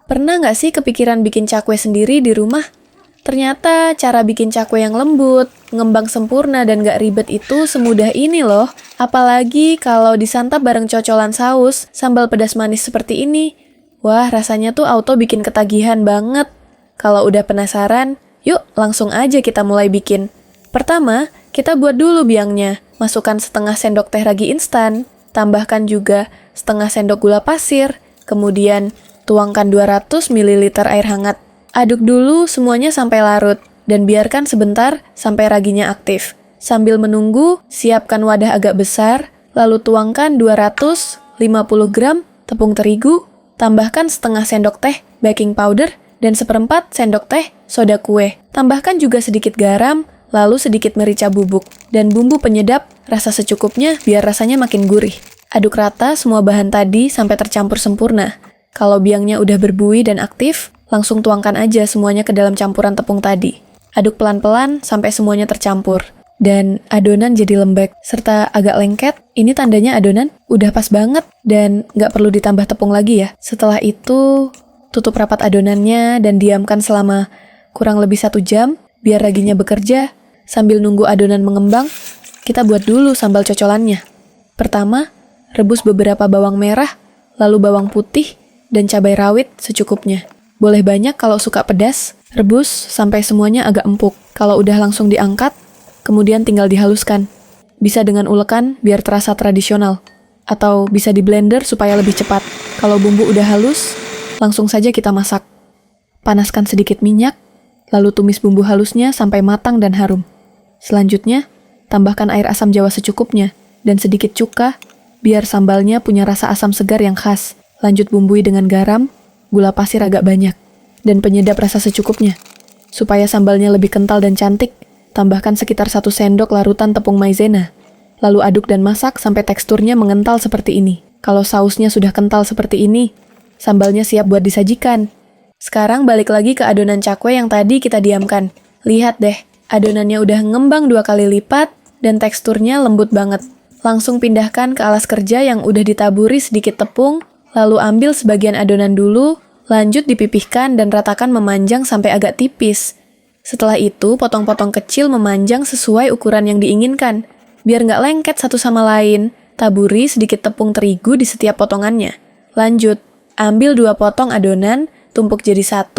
Pernah nggak sih kepikiran bikin cakwe sendiri di rumah? Ternyata cara bikin cakwe yang lembut, ngembang sempurna dan nggak ribet itu semudah ini loh. Apalagi kalau disantap bareng cocolan saus, sambal pedas manis seperti ini. Wah, rasanya tuh auto bikin ketagihan banget. Kalau udah penasaran, yuk langsung aja kita mulai bikin. Pertama, kita buat dulu biangnya. Masukkan setengah sendok teh ragi instan, tambahkan juga setengah sendok gula pasir, kemudian tuangkan 200 ml air hangat. Aduk dulu semuanya sampai larut, dan biarkan sebentar sampai raginya aktif. Sambil menunggu, siapkan wadah agak besar, lalu tuangkan 250 gram tepung terigu, tambahkan setengah sendok teh baking powder, dan seperempat sendok teh soda kue. Tambahkan juga sedikit garam, lalu sedikit merica bubuk, dan bumbu penyedap rasa secukupnya biar rasanya makin gurih. Aduk rata semua bahan tadi sampai tercampur sempurna. Kalau biangnya udah berbuih dan aktif, langsung tuangkan aja semuanya ke dalam campuran tepung tadi. Aduk pelan-pelan sampai semuanya tercampur. Dan adonan jadi lembek serta agak lengket. Ini tandanya adonan udah pas banget dan nggak perlu ditambah tepung lagi ya. Setelah itu, tutup rapat adonannya dan diamkan selama kurang lebih 1 jam biar raginya bekerja. Sambil nunggu adonan mengembang, kita buat dulu sambal cocolannya. Pertama, rebus beberapa bawang merah, lalu bawang putih, dan cabai rawit secukupnya. Boleh banyak kalau suka pedas, rebus sampai semuanya agak empuk. Kalau udah langsung diangkat, kemudian tinggal dihaluskan. Bisa dengan ulekan biar terasa tradisional. Atau bisa di blender supaya lebih cepat. Kalau bumbu udah halus, langsung saja kita masak. Panaskan sedikit minyak, lalu tumis bumbu halusnya sampai matang dan harum. Selanjutnya, tambahkan air asam jawa secukupnya, dan sedikit cuka, biar sambalnya punya rasa asam segar yang khas. Lanjut bumbui dengan garam, gula pasir agak banyak, dan penyedap rasa secukupnya. Supaya sambalnya lebih kental dan cantik, tambahkan sekitar 1 sendok larutan tepung maizena. Lalu aduk dan masak sampai teksturnya mengental seperti ini. Kalau sausnya sudah kental seperti ini, sambalnya siap buat disajikan. Sekarang balik lagi ke adonan cakwe yang tadi kita diamkan. Lihat deh, adonannya udah ngembang 2 kali lipat, dan teksturnya lembut banget. Langsung pindahkan ke alas kerja yang udah ditaburi sedikit tepung, lalu ambil sebagian adonan dulu, lanjut dipipihkan dan ratakan memanjang sampai agak tipis. Setelah itu, potong-potong kecil memanjang sesuai ukuran yang diinginkan. Biar nggak lengket satu sama lain, taburi sedikit tepung terigu di setiap potongannya. Lanjut, ambil 2 potong adonan, tumpuk jadi 1,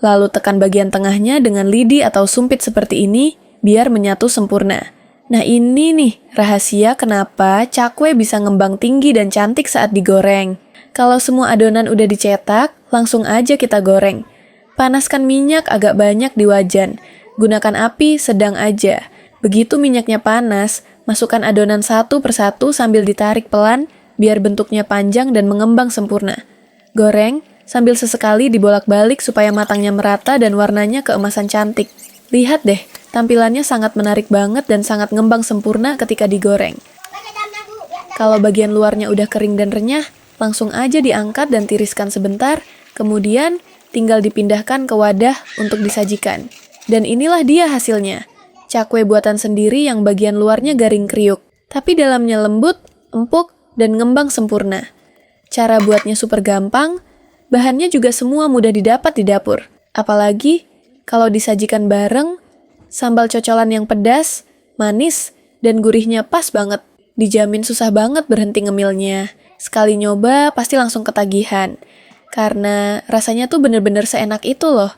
lalu tekan bagian tengahnya dengan lidi atau sumpit seperti ini, biar menyatu sempurna. Nah ini nih, rahasia kenapa cakwe bisa ngembang tinggi dan cantik saat digoreng. Kalau semua adonan udah dicetak, langsung aja kita goreng. Panaskan minyak agak banyak di wajan. Gunakan api sedang aja. Begitu minyaknya panas, masukkan adonan satu persatu sambil ditarik pelan, biar bentuknya panjang dan mengembang sempurna. Goreng, sambil sesekali dibolak-balik supaya matangnya merata dan warnanya keemasan cantik. Lihat deh, tampilannya sangat menarik banget dan sangat ngembang sempurna ketika digoreng. Kalau bagian luarnya udah kering dan renyah, langsung aja diangkat dan tiriskan sebentar, kemudian tinggal dipindahkan ke wadah untuk disajikan. Dan inilah dia hasilnya. Cakwe buatan sendiri yang bagian luarnya garing kriuk, tapi dalamnya lembut, empuk, dan ngembang sempurna. Cara buatnya super gampang, bahannya juga semua mudah didapat di dapur. Apalagi kalau disajikan bareng, sambal cocolan yang pedas, manis, dan gurihnya pas banget. Dijamin susah banget berhenti ngemilnya. Sekali nyoba, pasti langsung ketagihan. Karena rasanya tuh bener-bener seenak itu loh.